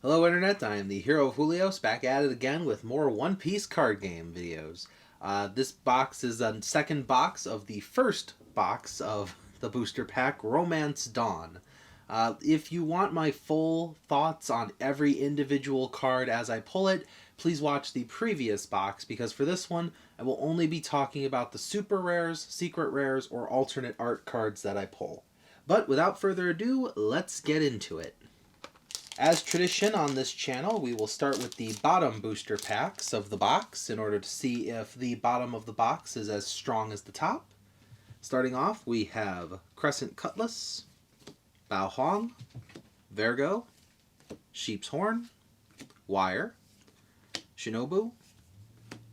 Hello Internet, I am the Hero of Julios, back at it again with more One Piece card game videos. This box is a second box of the first box of the booster pack, Romance Dawn. If you want my full thoughts on every individual card as I pull it, please watch the previous box, because for this one, I will only be talking about the super rares, secret rares, or alternate art cards that I pull. But without further ado, let's get into it. As tradition on this channel, we will start with the bottom booster packs of the box in order to see if the bottom of the box is as strong as the top. Starting off, we have Crescent Cutlass, Bao Huang, Virgo, Sheep's Horn, Wire, Shinobu,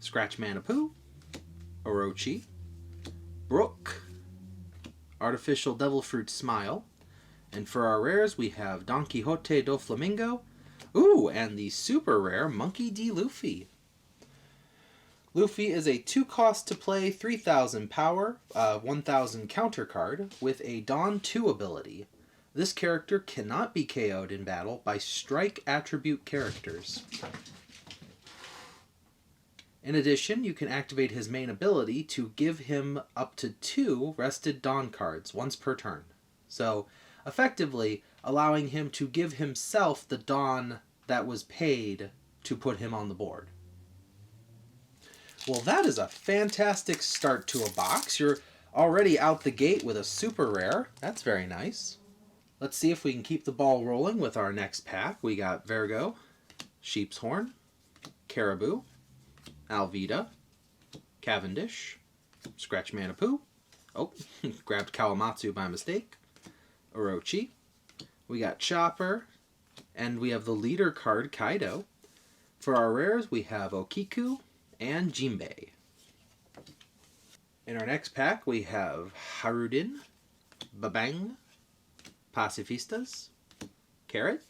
Scratch Manapoo, Orochi, Brook, Artificial Devil Fruit Smile, and for our rares, we have Don Quixote do Flamingo. Ooh, and the super rare Monkey D. Luffy. Luffy is a 2-cost to play, 3,000 power, 1,000 counter card with a Dawn 2 ability. This character cannot be KO'd in battle by strike attribute characters. In addition, you can activate his main ability to give him up to 2 rested Dawn cards once per turn. So, effectively allowing him to give himself the Dawn that was paid to put him on the board. Well, that is a fantastic start to a box. You're already out the gate with a super rare. That's very nice. Let's see if we can keep the ball rolling with our next pack. We got Virgo, Sheep's Horn, Caribou, Alvida, Cavendish, Scratch Manapoo. Oh, grabbed Kawamatsu by mistake. Orochi. We got Chopper, and we have the leader card, Kaido. For our rares, we have Okiku and Jinbei. In our next pack, we have Harudin, Babang, Pacifistas, Carrot,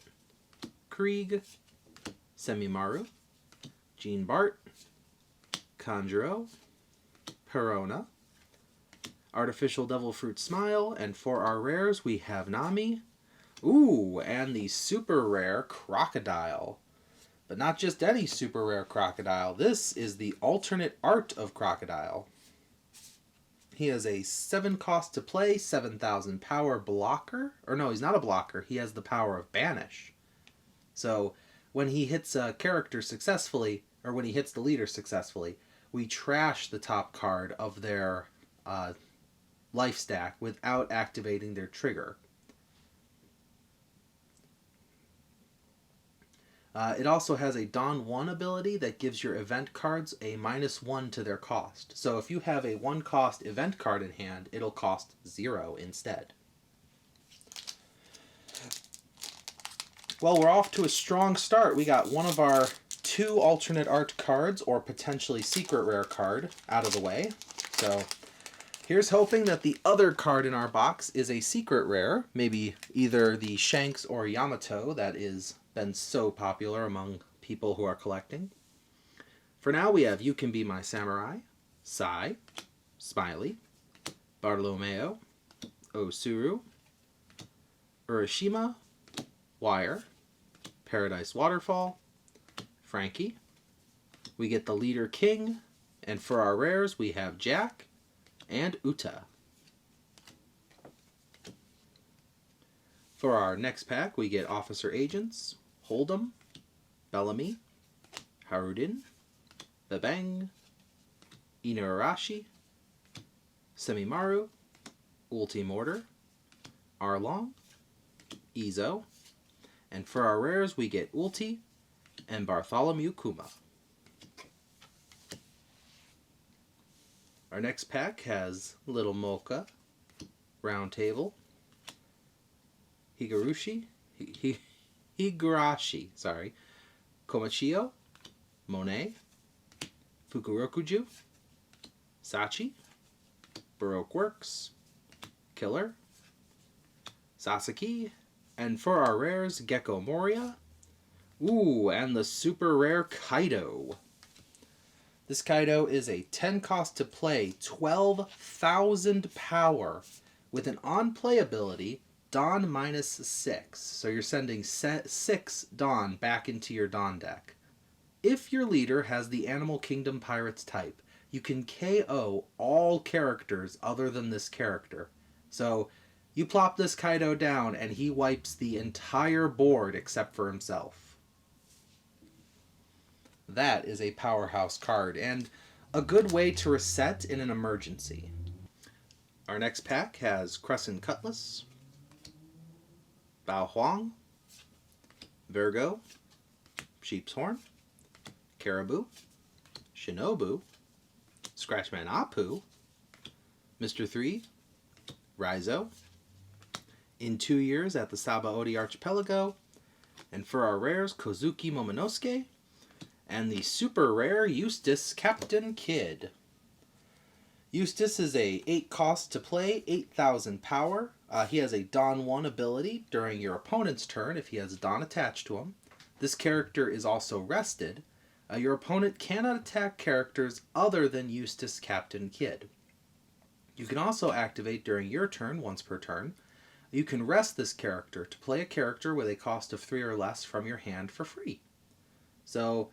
Krieg, Semimaru, Jean Bart, Kanjuro, Perona, Artificial Devil Fruit Smile, and for our rares we have Nami. Ooh, and the super rare Crocodile. But not just any super rare Crocodile. This is the alternate art of Crocodile. He has a 7-cost to play, 7,000 power blocker. Or no, he's not a blocker. He has the power of Banish. So when he hits a character successfully, or when he hits the leader successfully, we trash the top card of their life stack without activating their trigger. It also has a Dawn 1 ability that gives your event cards a -1 to their cost. So if you have a 1-cost event card in hand, it'll cost 0 instead. Well, we're off to a strong start. We got one of our 2 alternate art cards, or potentially secret rare card, out of the way. So here's hoping that the other card in our box is a secret rare, maybe either the Shanks or Yamato that is been so popular among people who are collecting. For now, we have You Can Be My Samurai, Sai, Smiley, Bartolomeo, Osuru, Urashima, Wire, Paradise Waterfall, Frankie. We get the Leader King, and for our rares, we have Jack and Uta. For our next pack, we get Officer Agents, Hold'em, Bellamy, Harudin, Babang, Inuarashi, Semimaru, Ulti Mortar, Arlong, Izo, and for our rares, we get Ulti and Bartholomew Kuma. Our next pack has Little Mocha, Round Table, Higurashi, Komachio, Monet, Fukurokuju, Sachi, Baroque Works, Killer, Sasaki, and for our rares, Gecko Moria. Ooh, and the super rare Kaido. This Kaido is a 10-cost to play, 12,000 power, with an on-play ability Dawn -6. So you're sending 6 Dawn back into your Dawn deck. If your leader has the Animal Kingdom Pirates type, you can KO all characters other than this character. So you plop this Kaido down and he wipes the entire board except for himself. That is a powerhouse card and a good way to reset in an emergency. Our next pack has Crescent Cutlass, Bao Huang, Virgo, Sheep's Horn, Caribou, Shinobu, Scratchman Apu, Mr. 3, Raizo, In 2 Years at the Sabaody Archipelago, and for our rares, Kozuki Momonosuke, and the super rare Eustace Captain Kidd. Eustace is a 8 cost to play, 8,000 power. He has a Dawn 1 ability during your opponent's turn if he has a Dawn attached to him. This character is also rested. Your opponent cannot attack characters other than Eustace Captain Kidd. You can also activate during your turn once per turn. You can rest this character to play a character with a cost of 3 or less from your hand for free. So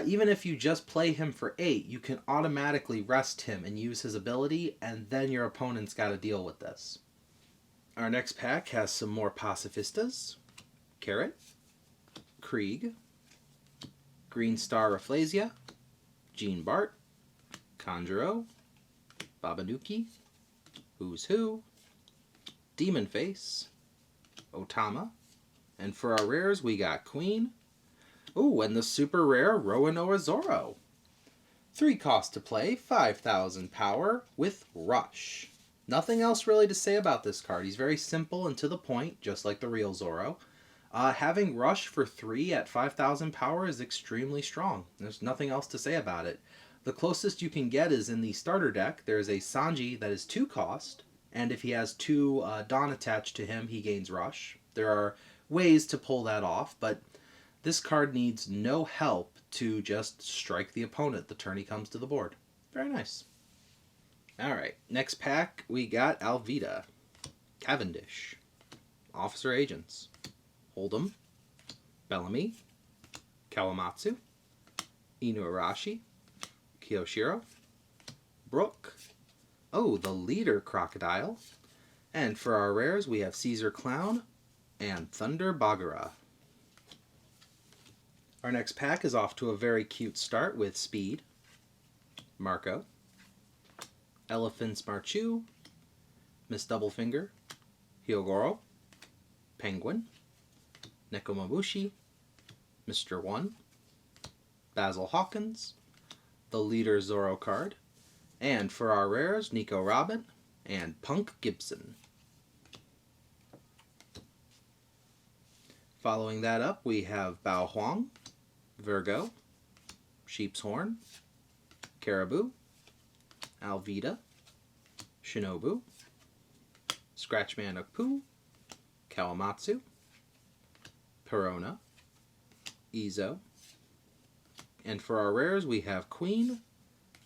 even if you just play him for 8, you can automatically rest him and use his ability, and then your opponent's got to deal with this. Our next pack has some more Pacifistas. Carrot, Krieg, Green Star Rafflesia, Jean Bart, Kanjuro, Babanuki, Who's Who, Demon Face, Otama, and for our rares we got Queen. Ooh, and the super rare Roanoa Zoro. 3 cost to play, 5,000 power with Rush. Nothing else really to say about this card. He's very simple and to the point, just like the real Zoro. Having Rush for 3 at 5,000 power is extremely strong. There's nothing else to say about it. The closest you can get is in the starter deck. There's a Sanji that is 2 cost, and if he has 2 Dawn attached to him, he gains Rush. There are ways to pull that off, but this card needs no help to just strike the opponent the turn he comes to the board. Very nice. Alright, next pack we got Alvida, Cavendish, Officer Agents, Hold'em, Bellamy, Kawamatsu, Inuarashi, Kiyoshiro, Brook, oh, the Leader Crocodile, and for our rares we have Caesar Clown and Thunder Bagura. Our next pack is off to a very cute start with Speed, Marco, Elephants Marchu, Miss Doublefinger, Hyogoro, Penguin, Nekomamushi, Mr. 1, Basil Hawkins, the Leader Zoro card, and for our rares, Nico Robin and Punk Gibson. Following that up, we have Bao Huang, Virgo, Sheep's Horn, Caribou, Alvida, Shinobu, Scratchman Apu, Kawamatsu, Perona, Izo, and for our rares we have Queen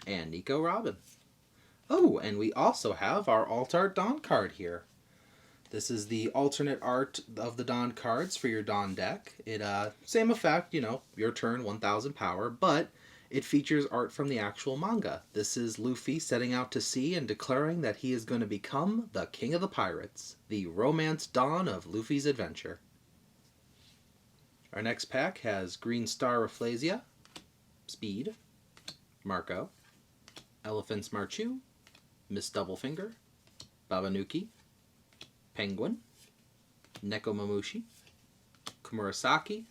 and Nico Robin. Oh, and we also have our Alt Art Dawn card here. This is the alternate art of the Dawn cards for your Dawn deck. It same effect, you know, your turn, 1,000 power, but it features art from the actual manga. This is Luffy setting out to sea and declaring that he is going to become the King of the Pirates, the romance dawn of Luffy's adventure. Our next pack has Green Star Rafflesia, Speed, Marco, Elephants Marchu, Miss Doublefinger, Babanuki, Penguin, Nekomamushi, Komurasaki,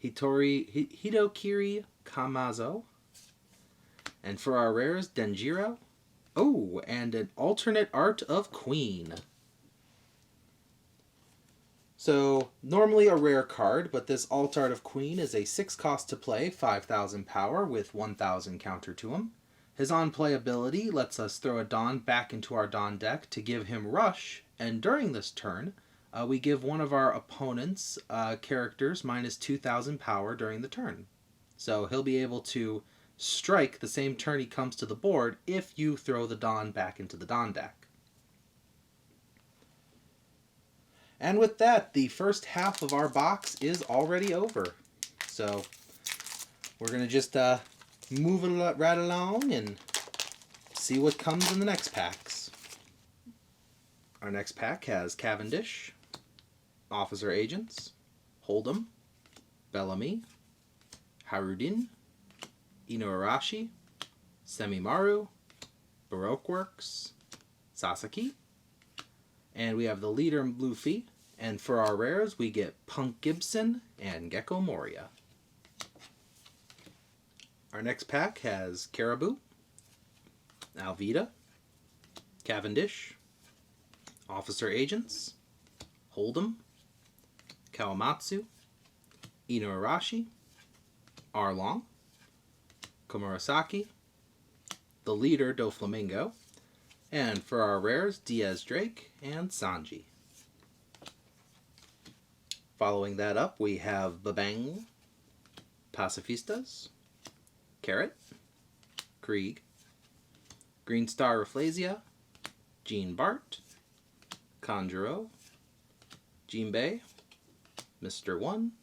Hitokiri Kamazo, and for our rares, Denjiro. Oh, and an alternate art of Queen. So, normally a rare card, but this alt art of Queen is a 6 cost to play, 5,000 power with 1,000 counter to him. His on-play ability lets us throw a Dawn back into our Dawn deck to give him Rush, and during this turn, we give one of our opponent's characters minus 2,000 power during the turn. So he'll be able to strike the same turn he comes to the board if you throw the Dawn back into the Dawn deck. And with that, the first half of our box is already over. So we're going to just move it right along and see what comes in the next packs. Our next pack has Cavendish, Officer Agents, Hold'em, Bellamy, Harudin, Inuarashi, Semimaru, Baroque Works, Sasaki, and we have the leader in Luffy, and for our rares we get Punk Gibson and Gecko Moria. Our next pack has Caribou, Alvida, Cavendish, Officer Agents, Hold'em, Kawamatsu, Inuarashi, Arlong, Komurasaki, the leader Doflamingo, and for our rares, Diaz Drake and Sanji. Following that up, we have Babang, Pacifistas, Carrot, Krieg, Green Star Rafflesia, Jean Bart, Conjuro, Jinbei, Mr. One,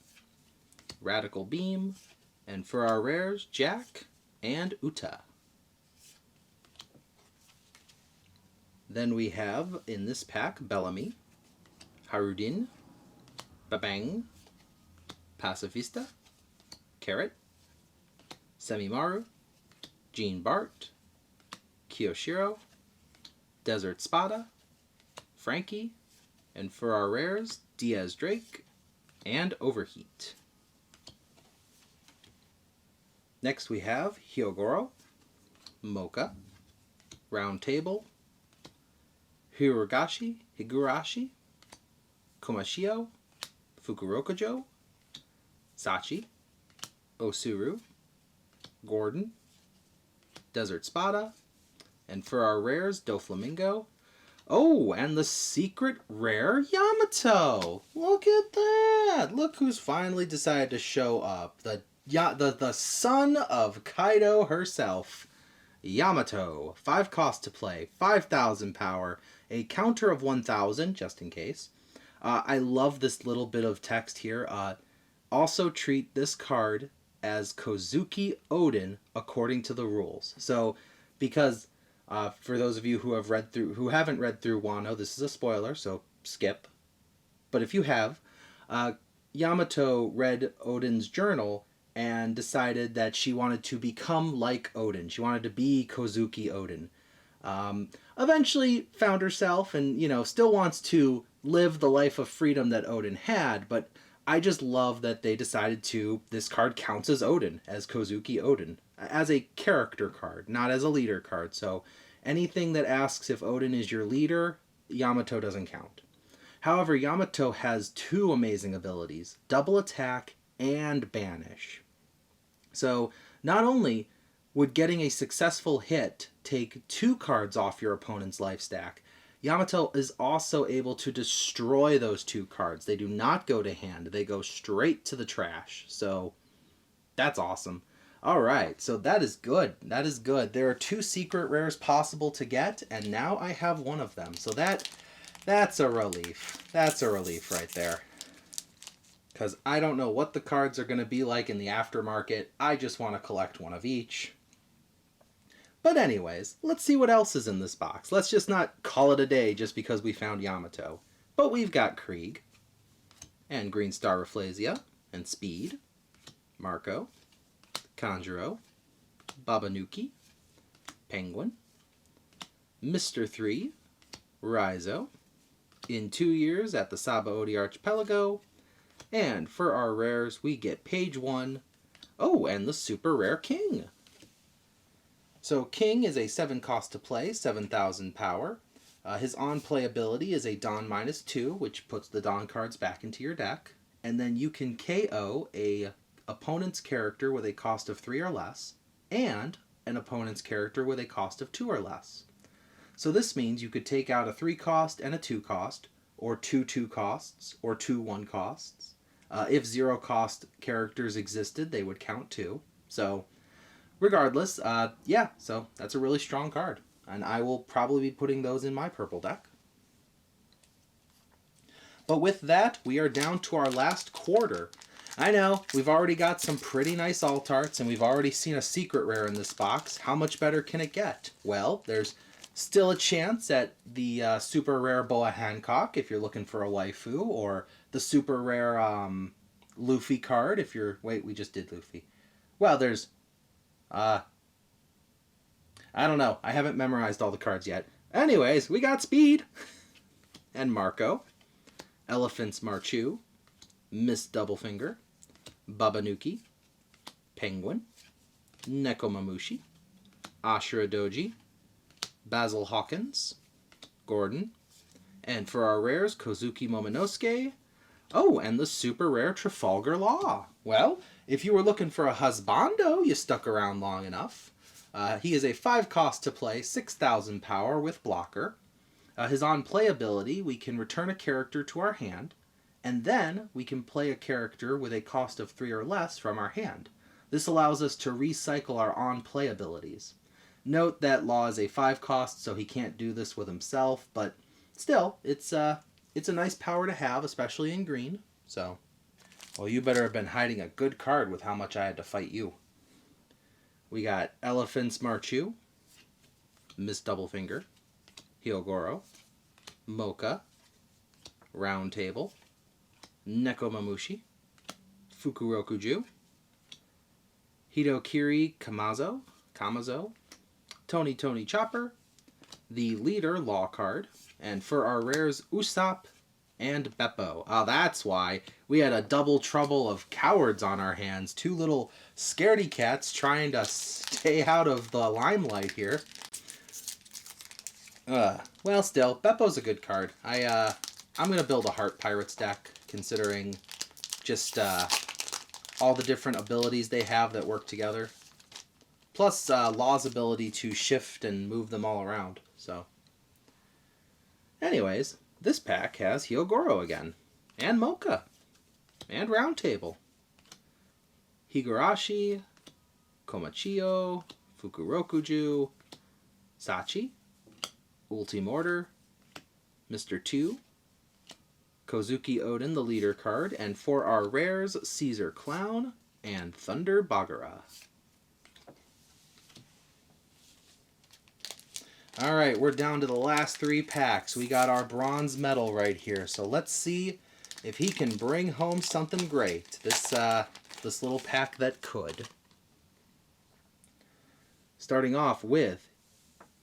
Radical Beam, and for our rares, Jack and Uta. Then we have, in this pack, Bellamy, Harudin, Babang, Pacifista, Carrot, Semimaru, Jean Bart, Kiyoshiro, Desert Spada, Frankie, and for our rares, Diaz Drake and Overheat. Next we have Hyogoro, Mocha, Round Table, Higurashi, Komashio, Fukurokajo, Sachi, Osuru, Gordon, Desert Spada, and for our rares, Doflamingo. Oh, and the secret rare Yamato! Look at that! Look who's finally decided to show up. The son of Kaido herself. Yamato. 5 cost to play, 5,000 power, a counter of 1,000, just in case. I love this little bit of text here. Also treat this card as Kozuki Oden according to the rules. So, because for those of you who haven't read through Wano, this is a spoiler, so skip. But if you have, Yamato read Oden's journal and decided that she wanted to become like Oden. She wanted to be Kozuki Oden. Eventually found herself and, still wants to live the life of freedom that Oden had, but I just love that they decided this card counts as Oden, as Kozuki Oden, as a character card, not as a leader card. So anything that asks if Oden is your leader, Yamato doesn't count. However, Yamato has 2 amazing abilities, double attack and banish. So not only would getting a successful hit take 2 cards off your opponent's life stack, Yamato is also able to destroy those 2 cards. They do not go to hand. They go straight to the trash. So that's awesome. Alright, so that is good. That is good. There are 2 secret rares possible to get, and now I have one of them. So that's a relief. That's a relief right there. Because I don't know what the cards are going to be like in the aftermarket. I just want to collect one of each. But anyways, let's see what else is in this box. Let's just not call it a day just because we found Yamato. But we've got Krieg, and Green Star Rafflesia, and Speed, Marco, Kanjuro, Babanuki, Penguin, Mr. 3, Raizo, in 2 years at the Sabaody Archipelago, and for our rares we get Page 1, oh, and the super rare King. So King is a 7 cost to play, 7,000 power. His on-play ability is a Dawn -2, which puts the Dawn cards back into your deck. And then you can KO a opponent's character with a cost of 3 or less, and an opponent's character with a cost of 2 or less. So this means you could take out a 3 cost and a 2 cost, or 2 2 costs, or 2 1 costs. If 0 cost characters existed, they would count too. So regardless, yeah, so that's a really strong card. And I will probably be putting those in my purple deck. But with that, we are down to our last quarter. I know, we've already got some pretty nice alt-arts, and we've already seen a secret rare in this box. How much better can it get? Well, there's still a chance at the super rare Boa Hancock if you're looking for a waifu, or the super rare Luffy card if you're... Wait, we just did Luffy. Well, there's... I don't know. I haven't memorized all the cards yet. Anyways, we got Speed and Marco, Elephant's Marchu, Miss Doublefinger, Babanuki, Penguin, Nekomamushi, Ashura Doji, Basil Hawkins, Gordon, and for our rares, Kozuki Momonosuke. Oh, and the super rare Trafalgar Law. Well, if you were looking for a husbando, you stuck around long enough. He is a 5 cost to play, 6,000 power with blocker. His on-play ability, we can return a character to our hand, and then we can play a character with a cost of 3 or less from our hand. This allows us to recycle our on-play abilities. Note that Law is a 5 cost, so he can't do this with himself, but still, it's a nice power to have, especially in green. So, well, you better have been hiding a good card with how much I had to fight you. We got Elephant's Marchu, Miss Doublefinger, Hyogoro, Mocha, Round Table, Nekomamushi, Fukurokuju, Hitokiri Kamazo, Tony Chopper, the Leader Law card, and for our rares, Usopp and Beppo. That's why we had a double trouble of cowards on our hands. 2 little scaredy cats trying to stay out of the limelight here. Well, still, Beppo's a good card. I'm going to build a Heart Pirates deck, considering just all the different abilities they have that work together. Plus, Law's ability to shift and move them all around. So, anyways, this pack has Hyogoro again, and Mocha, and Round Table, Higurashi, Komachiyo, Fukurokuju, Sachi, Ultimortar, Mr. 2, Kozuki Oden, the Leader card, and for our rares, Caesar Clown and Thunder Bagara. Alright, we're down to the last 3 packs. We got our bronze medal right here, so let's see if he can bring home something great. This little pack that could. Starting off with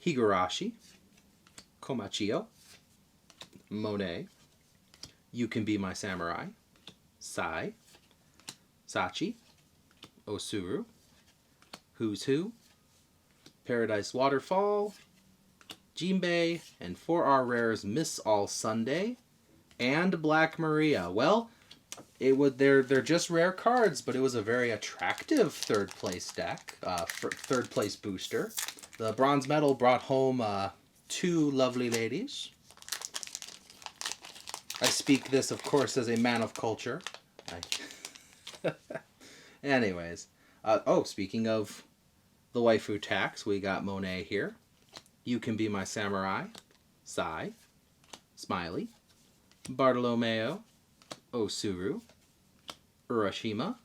Higurashi, Komachiyo, Monet, You Can Be My Samurai, Sai, Sachi, Osuru, Who's Who, Paradise Waterfall, Jinbei, and for our rares, Miss All Sunday, and Black Maria. Well, they're just rare cards, but it was a very attractive third place deck, third place booster. The bronze medal brought home 2 lovely ladies. I speak this, of course, as a man of culture. Anyways, speaking of the waifu tax, we got Monet here. You Can Be My Samurai, Sai, Smiley, Bartolomeo, Osuru, Urashima,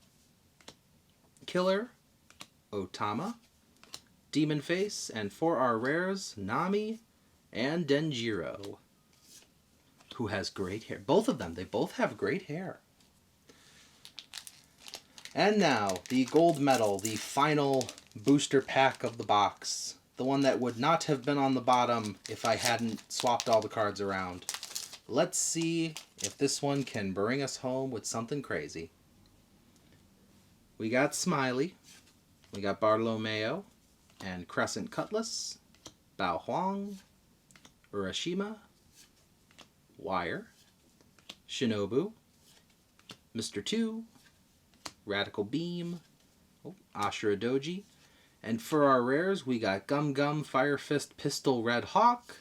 Killer, Otama, Demon Face, and for our rares, Nami and Denjiro, who has great hair. Both of them, they both have great hair. And now, the gold medal, the final booster pack of the box. The one that would not have been on the bottom if I hadn't swapped all the cards around. Let's see if this one can bring us home with something crazy. We got Smiley, we got Bartolomeo, and Crescent Cutlass, Bao Huang, Urashima, Wire, Shinobu, Mr. 2, Radical Beam, Ashura Doji, and for our rares, we got Gum Gum, Fire Fist, Pistol, Red Hawk.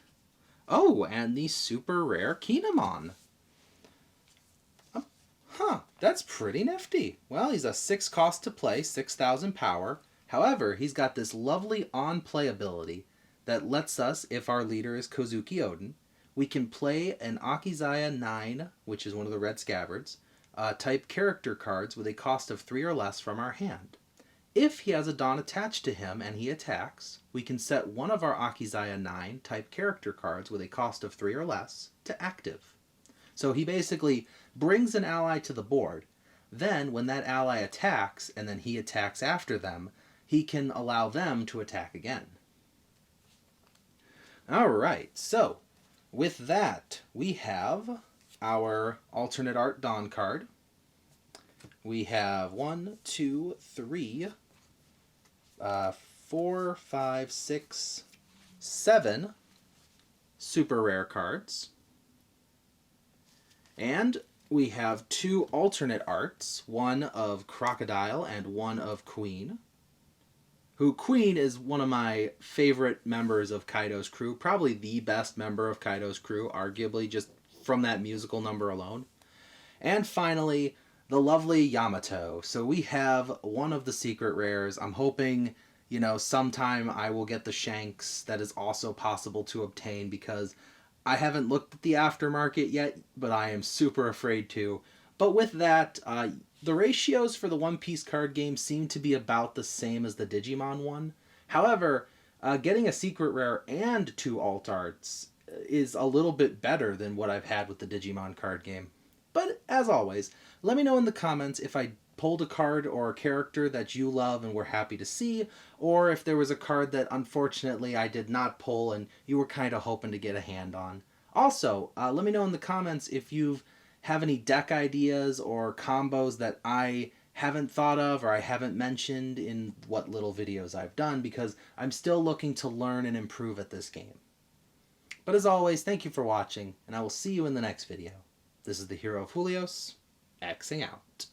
Oh, and the super rare Kinemon. That's pretty nifty. Well, he's a 6 cost to play, 6,000 power. However, he's got this lovely on-play ability that lets us, if our leader is Kozuki Oden, we can play an Akizaya 9, which is one of the red scabbards, type character cards with a cost of 3 or less from our hand. If he has a Dawn attached to him and he attacks, we can set one of our Akizaya 9 type character cards with a cost of 3 or less to active. So he basically brings an ally to the board. Then, when that ally attacks, and then he attacks after them, he can allow them to attack again. Alright, so with that, we have our alternate art Dawn card. We have 1, 2, 3, 4, 5, 6, 7 super rare cards. And we have 2 alternate arts, one of Crocodile and one of Queen. Queen is one of my favorite members of Kaido's crew, probably the best member of Kaido's crew, arguably, just from that musical number alone. And finally, the lovely Yamato. So we have one of the secret rares. I'm hoping, sometime I will get the Shanks. That is also possible to obtain because I haven't looked at the aftermarket yet, but I am super afraid to. But with that, the ratios for the One Piece card game seem to be about the same as the Digimon one. However, getting a secret rare and 2 alt arts is a little bit better than what I've had with the Digimon card game. But as always, let me know in the comments if I pulled a card or a character that you love and were happy to see, or if there was a card that unfortunately I did not pull and you were kind of hoping to get a hand on. Also, let me know in the comments if you have any deck ideas or combos that I haven't thought of or I haven't mentioned in what little videos I've done, because I'm still looking to learn and improve at this game. But as always, thank you for watching, and I will see you in the next video. This is the Hero of Julios, Xing out.